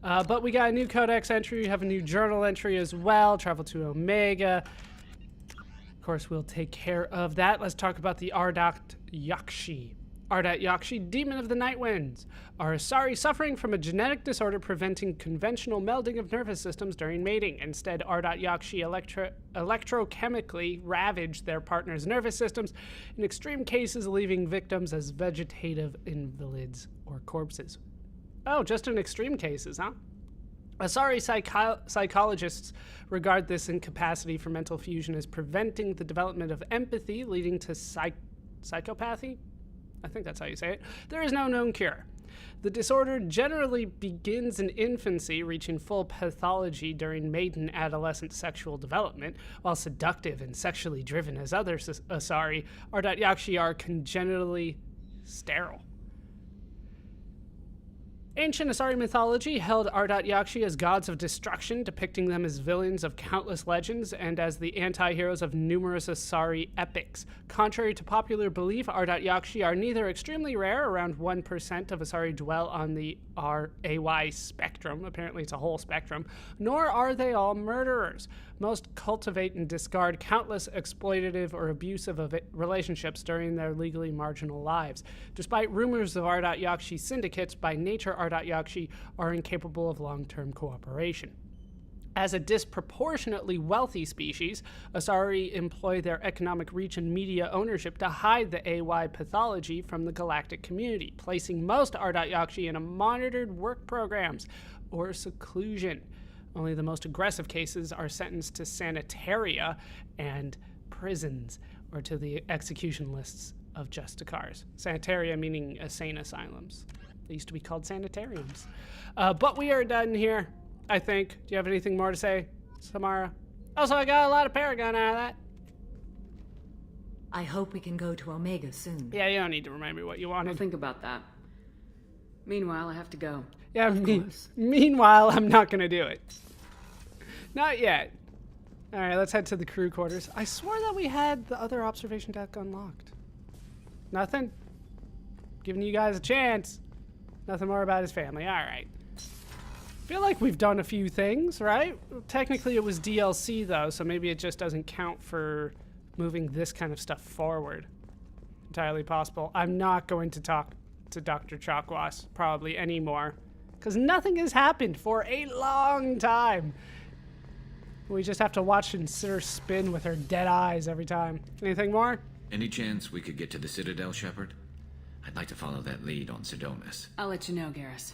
But we got a new codex entry. We have a new journal entry as well. Travel to Omega. Of course, we'll take care of that. Let's talk about the Ardat Yakshi. Ardat Yakshi, Demon of the Night Winds, are Asari suffering from a genetic disorder preventing conventional melding of nervous systems during mating. Instead, Ardat Yakshi electrochemically ravage their partner's nervous systems, in extreme cases leaving victims as vegetative invalids or corpses. Oh, just in extreme cases, huh? Asari psychologists regard this incapacity for mental fusion as preventing the development of empathy, leading to psychopathy? I think that's how you say it. There is no known cure. The disorder generally begins in infancy, reaching full pathology during maiden adolescent sexual development. While seductive and sexually driven as other Asari, Ardat Yakshi are congenitally sterile. Ancient Asari mythology held Ardat Yakshi as gods of destruction, depicting them as villains of countless legends and as the anti-heroes of numerous Asari epics. Contrary to popular belief, Ardat Yakshi are neither extremely rare, around 1% of Asari dwell on the RAY spectrum, apparently it's a whole spectrum, nor are they all murderers. Most cultivate and discard countless exploitative or abusive relationships during their legally marginal lives. Despite rumors of Ardat Yakshi syndicates, by nature Ardat Yakshi are incapable of long-term cooperation. As a disproportionately wealthy species, Asari employ their economic reach and media ownership to hide the AY pathology from the galactic community, placing most Ardat Yakshi in monitored work programs or seclusion. Only the most aggressive cases are sentenced to sanitaria and prisons, or to the execution lists of justicars. Sanitaria meaning insane asylums. They used to be called sanitariums. But we are done here, I think. Do you have anything more to say, Samara? Also, I got a lot of Paragon out of that. I hope we can go to Omega soon. Yeah, you don't need to remind me what you wanted. I'll think about that. Meanwhile, I have to go. Yeah, meanwhile, I'm not going to do it. Not yet. All right, let's head to the crew quarters. I swore that we had the other observation deck unlocked. Nothing? Giving you guys a chance. Nothing more about his family. All right. Feel like we've done a few things, right? Technically, it was DLC, though, so maybe it just doesn't count for moving this kind of stuff forward. Entirely possible. I'm not going to talk to Dr. Chakwas probably anymore, because nothing has happened for a long time. We just have to watch her spin with her dead eyes every time. Anything more? Any chance we could get to the Citadel, Shepard? I'd like to follow that lead on Sidonis. I'll let you know, Garrus.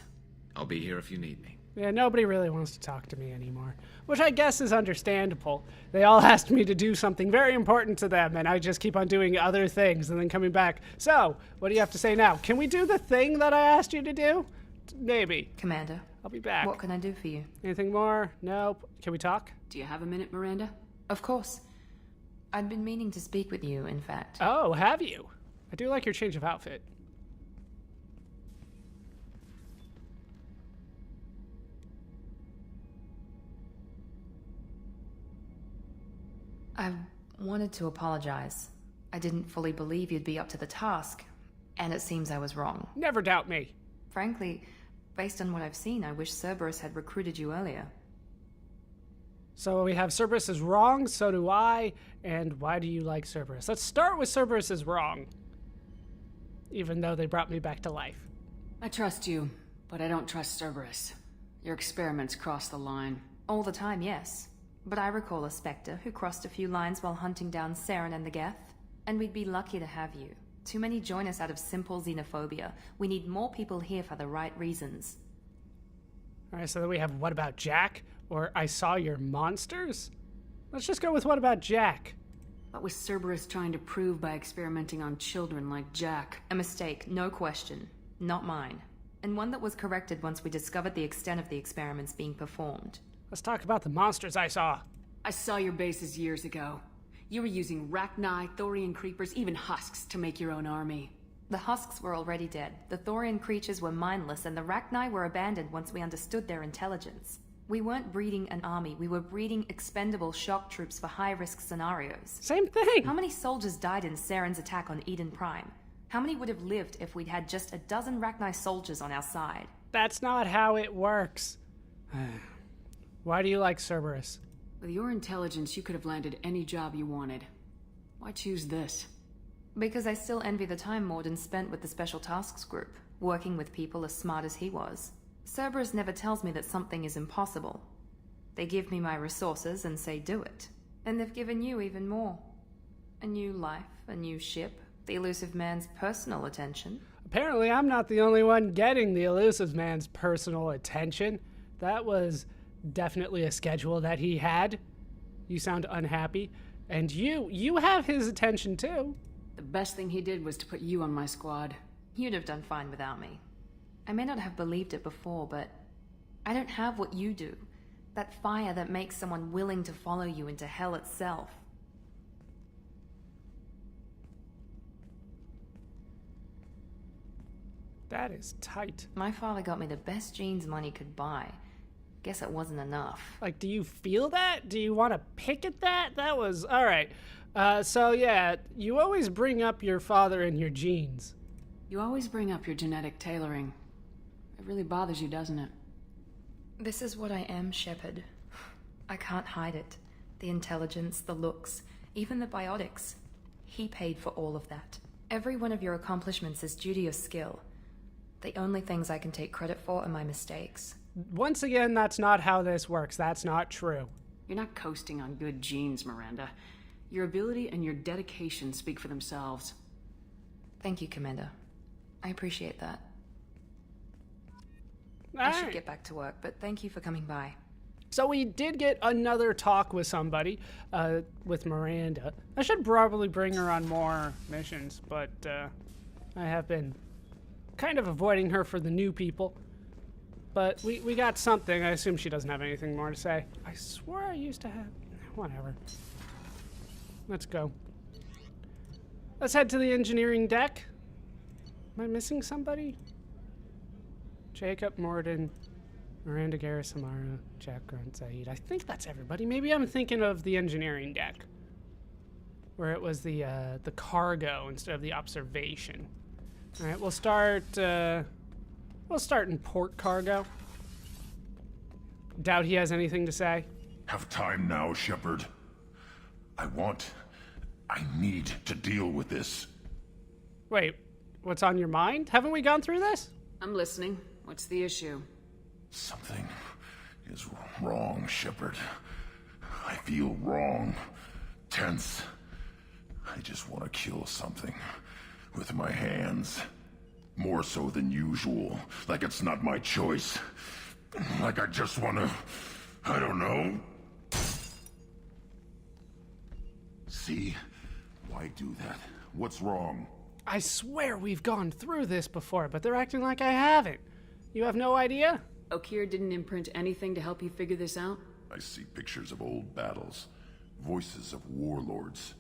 I'll be here if you need me. Yeah, nobody really wants to talk to me anymore, which I guess is understandable. They all asked me to do something very important to them, and I just keep on doing other things and then coming back. So, what do you have to say now? Can we do the thing that I asked you to do? Maybe. Commander, I'll be back. what can I do for you? Anything more? Nope. Can we talk? Do you have a minute, Miranda? Of course. I'd been meaning to speak with you, in fact. Oh, have you? I do like your change of outfit. I wanted to apologize. I didn't fully believe you'd be up to the task, and it seems I was wrong. Never doubt me. Frankly, based on what I've seen, I wish Cerberus had recruited you earlier. So we have Cerberus is wrong, so do I, and why do you like Cerberus? Let's start with Cerberus is wrong, even though they brought me back to life. I trust you, but I don't trust Cerberus. Your experiments cross the line. All the time, yes. But I recall a Spectre who crossed a few lines while hunting down Saren and the Geth. And we'd be lucky to have you. Too many join us out of simple xenophobia. We need more people here for the right reasons. Alright, so then we have What About Jack? Or I Saw Your Monsters? Let's just go with What About Jack? What was Cerberus trying to prove by experimenting on children like Jack? A mistake, no question. Not mine. And one that was corrected once we discovered the extent of the experiments being performed. Let's talk about the monsters I saw. I saw your bases years ago. You were using Rachni, Thorian creepers, even husks to make your own army. The husks were already dead. The Thorian creatures were mindless, and the Rachni were abandoned once we understood their intelligence. We weren't breeding an army, we were breeding expendable shock troops for high-risk scenarios. Same thing! How many soldiers died in Saren's attack on Eden Prime? How many would have lived if we'd had just a dozen Rachni soldiers on our side? That's not how it works. Why do you like Cerberus? With your intelligence, you could have landed any job you wanted. Why choose this? Because I still envy the time Morden spent with the Special Tasks Group, working with people as smart as he was. Cerberus never tells me that something is impossible. They give me my resources and say do it. And they've given you even more. A new life, a new ship, the Illusive Man's personal attention. Apparently, I'm not the only one getting the Illusive Man's personal attention. That was definitely a schedule that he had. You sound unhappy. And you have his attention too. The best thing he did was to put you on my squad. You'd have done fine without me. I may not have believed it before, but I don't have what you do. That fire that makes someone willing to follow you into hell itself. That is tight. My father got me the best jeans money could buy. Guess it wasn't enough. Like, do you feel that? Do you want to pick at that? That was... All right. So, yeah, you always bring up your father and your genes. You always bring up your genetic tailoring. It really bothers you, doesn't it? This is what I am, Shepard. I can't hide it. The intelligence, the looks, even the biotics. He paid for all of that. Every one of your accomplishments is due to your skill. The only things I can take credit for are my mistakes. Once again, that's not how this works. That's not true. You're not coasting on good genes, Miranda. Your ability and your dedication speak for themselves. Thank you, Commander. I appreciate that. All I should right. get back to work, but thank you for coming by. So we did get another talk with somebody, with Miranda. I should probably bring her on more missions, but I have been kind of avoiding her for the new people. But we got something. I assume she doesn't have anything more to say. I swear I used to have... Whatever. Let's go. Let's head to the engineering deck. Am I missing somebody? Jacob, Morden, Miranda, Garrus, Samara, Jack, Grunt, Zaid. I think that's everybody. Maybe I'm thinking of the engineering deck, where it was the cargo instead of the observation. All right, we'll start in port cargo. Doubt he has anything to say. Have time now, Shepard. I need to deal with this. Wait, what's on your mind? Haven't we gone through this? I'm listening. What's the issue? Something is wrong, Shepard. I feel wrong, tense. I just want to kill something with my hands. More so than usual, like it's not my choice. Like I just want to, I don't know. See? Why do that? What's wrong? I swear we've gone through this before, but they're acting like I haven't. You have no idea? Okeer didn't imprint anything to help you figure this out? I see pictures of old battles, voices of warlords,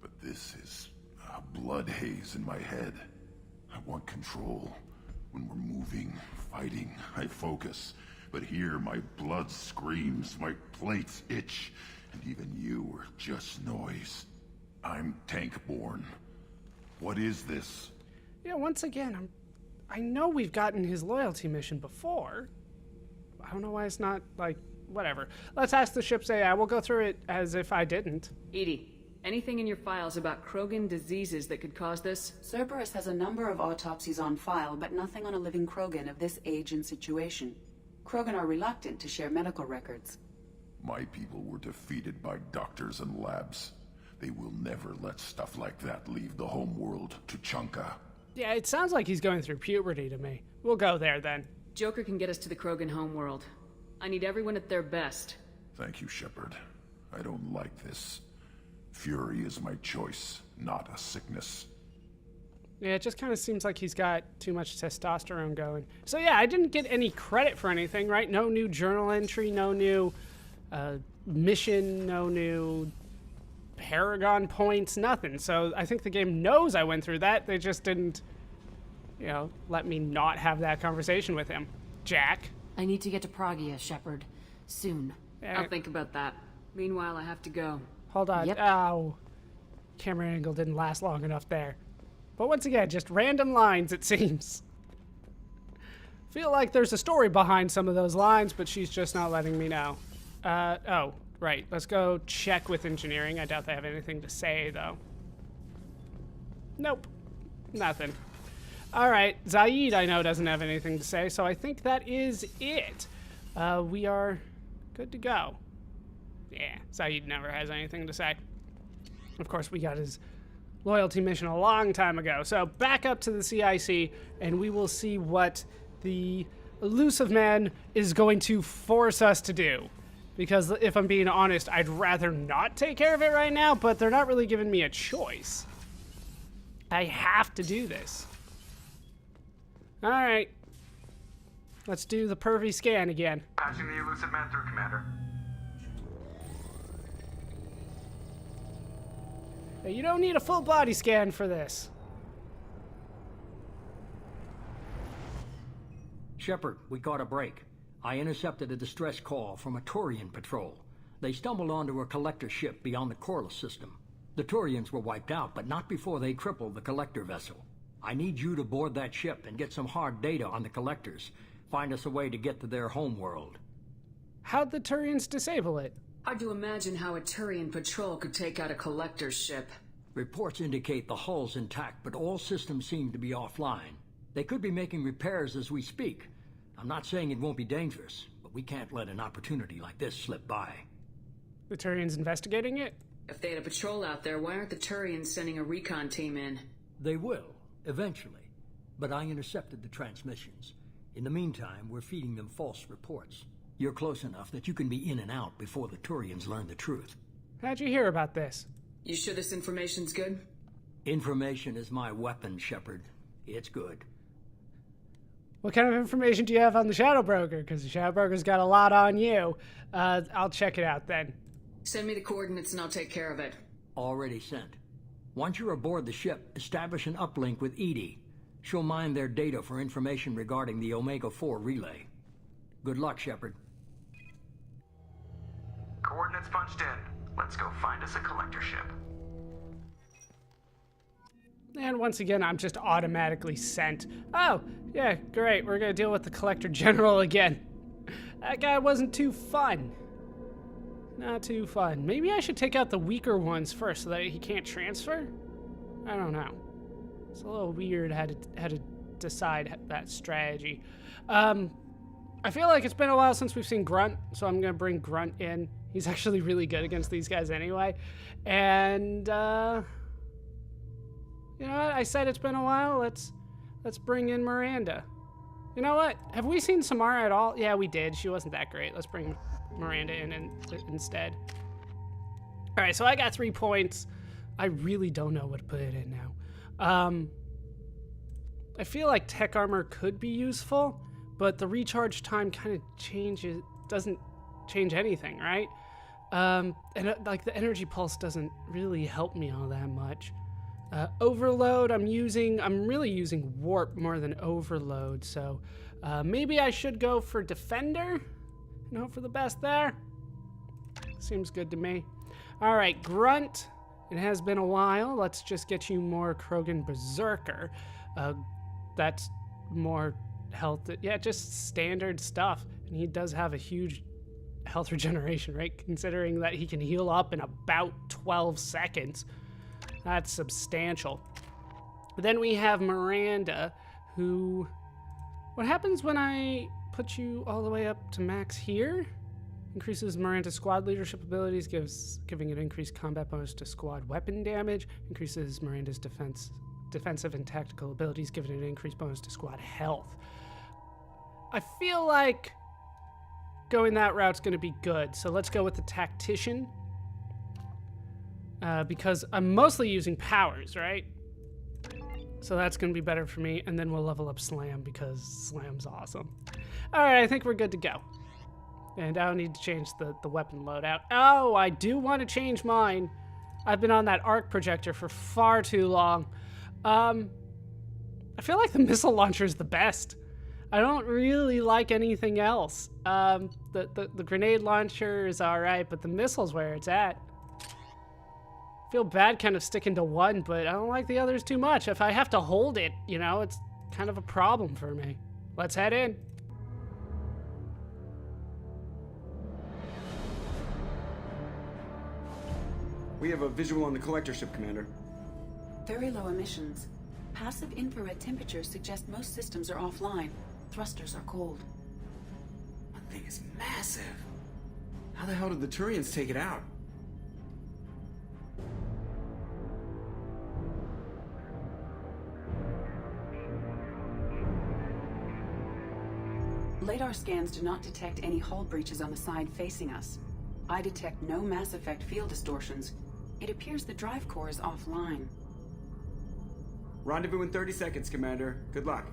but this is a blood haze in my head. I want control. When we're moving, fighting, I focus. But here my blood screams, my plates itch, and even you are just noise. I'm tank-born. What is this? Yeah, once again, I know we've gotten his loyalty mission before. I don't know why it's not, like, whatever. Let's ask the ship's AI. We'll go through it as if I didn't. Edie, anything in your files about Krogan diseases that could cause this? Cerberus has a number of autopsies on file, but nothing on a living Krogan of this age and situation. Krogan are reluctant to share medical records. My people were defeated by doctors and labs. They will never let stuff like that leave the homeworld to Chunka. Yeah, it sounds like he's going through puberty to me. We'll go there then. Joker can get us to the Krogan homeworld. I need everyone at their best. Thank you, Shepard. I don't like this. Fury is my choice, not a sickness. Yeah, it just kind of seems like he's got too much testosterone going. So yeah, I didn't get any credit for anything, right? No new journal entry, no new mission, no new Paragon points, nothing. So I think the game knows I went through that. They just didn't, let me not have that conversation with him. Jack. I need to get to Pragia, Shepard. Soon. I'll think about that. Meanwhile, I have to go. Hold on. Yep. Ow. Camera angle didn't last long enough there. But once again, just random lines, it seems. Feel like there's a story behind some of those lines, but she's just not letting me know. Oh, right. Let's go check with engineering. I doubt they have anything to say, though. Nope. Nothing. All right. Zaid, I know, doesn't have anything to say, so I think that is it. We are good to go. Yeah, Zaid never has anything to say. Of course, we got his loyalty mission a long time ago. So back up to the CIC, and we will see what the Illusive Man is going to force us to do. Because if I'm being honest, I'd rather not take care of it right now, but they're not really giving me a choice. I have to do this. All right. Let's do the pervy scan again. Patching the Illusive Man through, Commander. Hey, you don't need a full body scan for this. Shepard, we got a break. I intercepted a distress call from a Turian patrol. They stumbled onto a collector ship beyond the Corliss system. The Turians were wiped out, but not before they crippled the collector vessel. I need you to board that ship and get some hard data on the collectors. Find us a way to get to their homeworld. How'd the Turians disable it? Hard to imagine how a Turian patrol could take out a collector's ship. Reports indicate the hull's intact, but all systems seem to be offline. They could be making repairs as we speak. I'm not saying it won't be dangerous, but we can't let an opportunity like this slip by. The Turians investigating it? If they had a patrol out there, why aren't the Turians sending a recon team in? They will, eventually. But I intercepted the transmissions. In the meantime, we're feeding them false reports. You're close enough that you can be in and out before the Turians learn the truth. How'd you hear about this? You sure this information's good? Information is my weapon, Shepard. It's good. What kind of information do you have on the Shadow Broker? Because the Shadow Broker's got a lot on you. I'll check it out then. Send me the coordinates and I'll take care of it. Already sent. Once you're aboard the ship, establish an uplink with Edie. She'll mine their data for information regarding the Omega-4 relay. Good luck, Shepard. Coordinates punched in. Let's go find us a collector ship. And once again, I'm just automatically sent. Oh, yeah, great. We're gonna deal with the Collector General again. That guy wasn't too fun. Not too fun. Maybe I should take out the weaker ones first so that he can't transfer? I don't know. It's a little weird how to decide that strategy. I feel like it's been a while since we've seen Grunt, so I'm gonna bring Grunt in. He's actually really good against these guys anyway. And, you know what? I said it's been a while. Let's bring in Miranda. You know what? Have we seen Samara at all? Yeah, we did. She wasn't that great. Let's bring Miranda in instead. All right, so I got 3 points. I really don't know what to put it in now. I feel like tech armor could be useful, but the recharge time kind of doesn't change anything, right? And like the energy pulse doesn't really help me all that much. Overload, I'm really using warp more than overload, so maybe I should go for defender and hope for the best there. Seems good to me. All right, Grunt. It has been a while. Let's just get you more Krogan Berserker. That's more health. Yeah, just standard stuff. And he does have a huge health regeneration, right? Considering that he can heal up in about 12 seconds. That's substantial. Then we have Miranda, who... What happens when I put you all the way up to max here? Increases Miranda's squad leadership abilities, giving it increased combat bonus to squad weapon damage. Increases Miranda's defensive and tactical abilities, giving it an increased bonus to squad health. I feel like going that route's going to be good, so let's go with the tactician. Because I'm mostly using powers, right? So that's going to be better for me, and then we'll level up Slam because Slam's awesome. All right, I think we're good to go. And I don't need to change the weapon loadout. Oh, I do want to change mine. I've been on that arc projector for far too long. I feel like the missile launcher is the best. I don't really like anything else. The grenade launcher is all right, but the missile's where it's at. Feel bad kind of sticking to one, but I don't like the others too much. If I have to hold it, you know, it's kind of a problem for me. Let's head in. We have a visual on the collector ship, Commander. Very low emissions. Passive infrared temperatures suggest most systems are offline. Thrusters are cold. That thing is massive. How the hell did the Turians take it out? Radar scans do not detect any hull breaches on the side facing us. I detect no mass effect field distortions. It appears the drive core is offline. Rendezvous in 30 seconds, Commander. Good luck.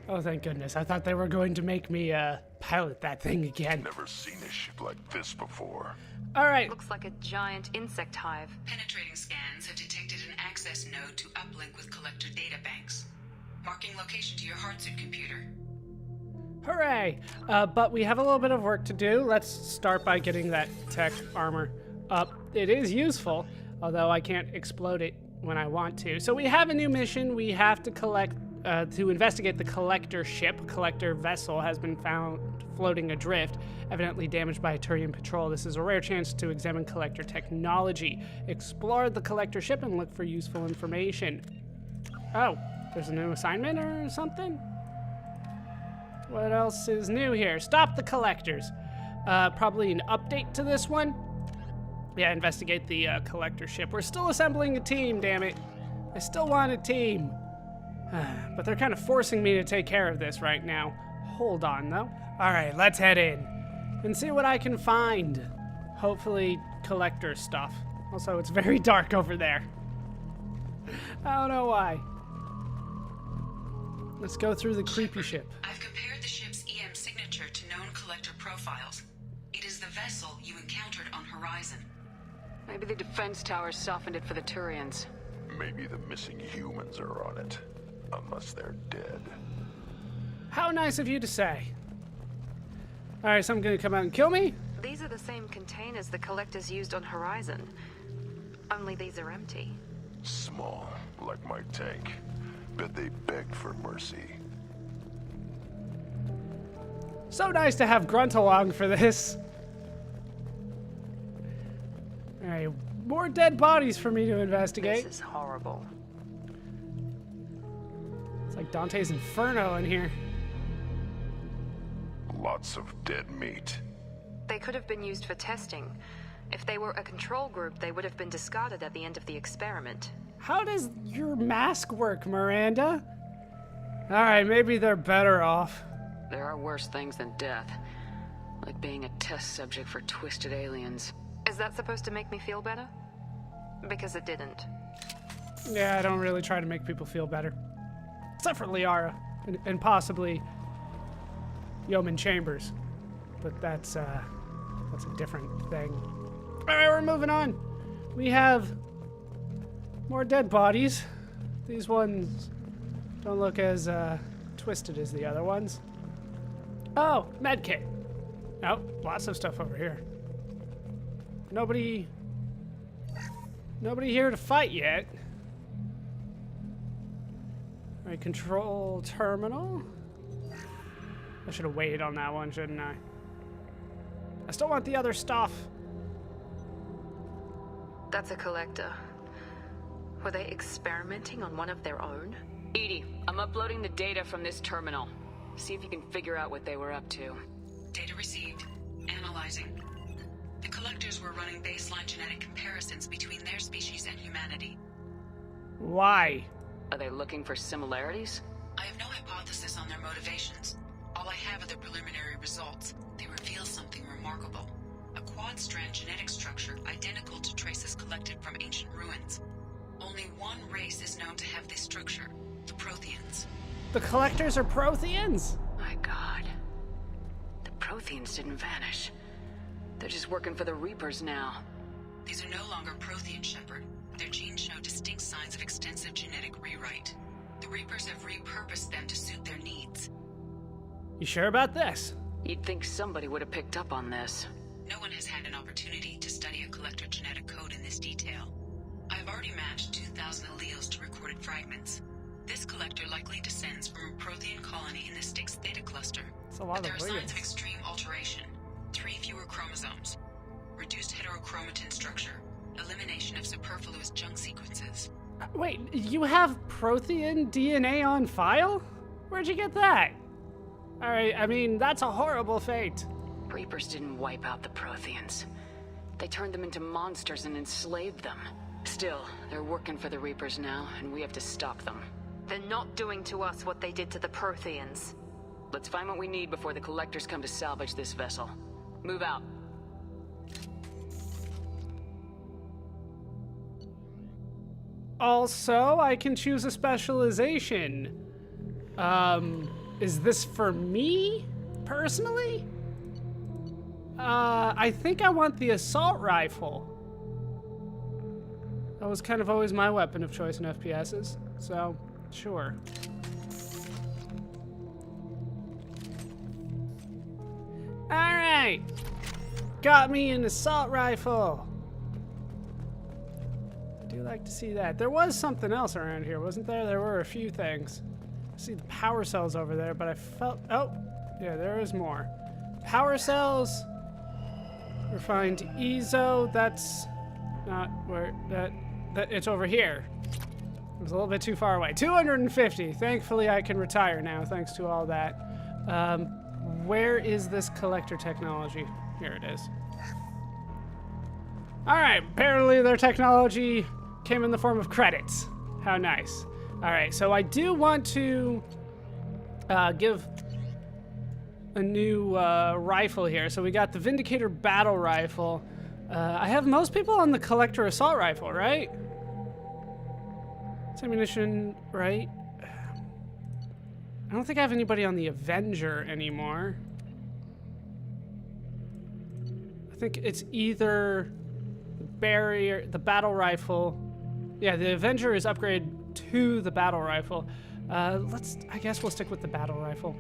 Oh, thank goodness. I thought they were going to make me pilot that thing again. Never seen a ship like this before. All right. Looks like a giant insect hive. Penetrating scans have detected an access node to uplink with collector databanks. Marking location to your hardsuit computer. Hooray! But we have a little bit of work to do. Let's start by getting that tech armor up. It is useful, although I can't explode it when I want to. So we have a new mission. We have to to investigate the collector ship. Collector vessel has been found floating adrift, evidently damaged by a Turian patrol. This is a rare chance to examine collector technology. Explore the collector ship and look for useful information. Oh, there's a new assignment or something? What else is new here? Stop the collectors. Probably an update to this one. Yeah, investigate the collector ship. We're still assembling a team, damn it. I still want a team. But they're kind of forcing me to take care of this right now. Hold on, though. All right, let's head in and see what I can find. Hopefully, collector stuff. Also, it's very dark over there. I don't know why. Let's go through the creepy ship. I've compared the ship's EM signature to known collector profiles. It is the vessel you encountered on Horizon. Maybe the defense towers softened it for the Turians. Maybe the missing humans are on it. Unless they're dead. How nice of you to say. All right, someone gonna come out and kill me? These are the same containers the collectors used on Horizon. Only these are empty. Small, like my tank. Bet they begged for mercy. So nice to have Grunt along for this. All right, more dead bodies for me to investigate. This is horrible. It's like Dante's Inferno in here. Lots of dead meat. They could have been used for testing. If they were a control group, they would have been discarded at the end of the experiment. How does your mask work, Miranda? All right, maybe they're better off. There are worse things than death. Like being a test subject for twisted aliens. Is that supposed to make me feel better? Because it didn't. Yeah, I don't really try to make people feel better. Except for Liara, and possibly Yeoman Chambers. But that's a different thing. All right, we're moving on. We have more dead bodies. These ones don't look as twisted as the other ones. Oh, medkit. Nope, lots of stuff over here. Nobody here to fight yet. All right, control terminal. I should have waited on that one, shouldn't I? I still want the other stuff. That's a collector. Were they experimenting on one of their own? Edie, I'm uploading the data from this terminal. See if you can figure out what they were up to. Data received. Analyzing. The collectors were running baseline genetic comparisons between their species and humanity. Why? Are they looking for similarities? I have no hypothesis on their motivations. All I have are the preliminary results. They reveal something remarkable. A quad-strand genetic structure identical to traces collected from ancient ruins. Only one race is known to have this structure, the Protheans. The Collectors are Protheans? My god. The Protheans didn't vanish. They're just working for the Reapers now. These are no longer Prothean, Shepard. Their genes show distinct signs of extensive genetic rewrite. The Reapers have repurposed them to suit their needs. You sure about this? You'd think somebody would have picked up on this. No one has had an opportunity to study a Collector genetic code in this detail. I've already matched 2,000 alleles to recorded fragments. This Collector likely descends from a Prothean colony in the Styx Theta cluster. It's a lot but there of are signs weird. of extreme alteration. 3 fewer chromosomes. Reduced heterochromatin structure. Elimination of superfluous junk sequences. Wait, you have Prothean DNA on file? Where'd you get that? Alright, I mean, that's a horrible fate. Reapers didn't wipe out the Protheans. They turned them into monsters and enslaved them. Still, they're working for the Reapers now, and we have to stop them. They're not doing to us what they did to the Protheans. Let's find what we need before the Collectors come to salvage this vessel. Move out. Also, I can choose a specialization. Is this for me, personally? I think I want the assault rifle. That was kind of always my weapon of choice in FPSs, so sure. Alright! Got me an assault rifle! I do like to see that. There was something else around here, wasn't there? There were a few things. I see the power cells over there, but I felt... Oh! Yeah, there is more. Power cells. Refined EZO. That's not where... That it's over here. It was a little bit too far away. 250. Thankfully, I can retire now, thanks to all that. Where is this collector technology? Here it is. Alright, apparently their technology came in the form of credits. How nice. Alright, so I do want to give a new rifle here. So we got the Vindicator Battle Rifle. I have most people on the Collector Assault Rifle, right? It's ammunition, right? I don't think I have anybody on the Avenger anymore. I think it's either the barrier, the battle rifle. Yeah, the Avenger is upgraded to the battle rifle. I guess we'll stick with the battle rifle.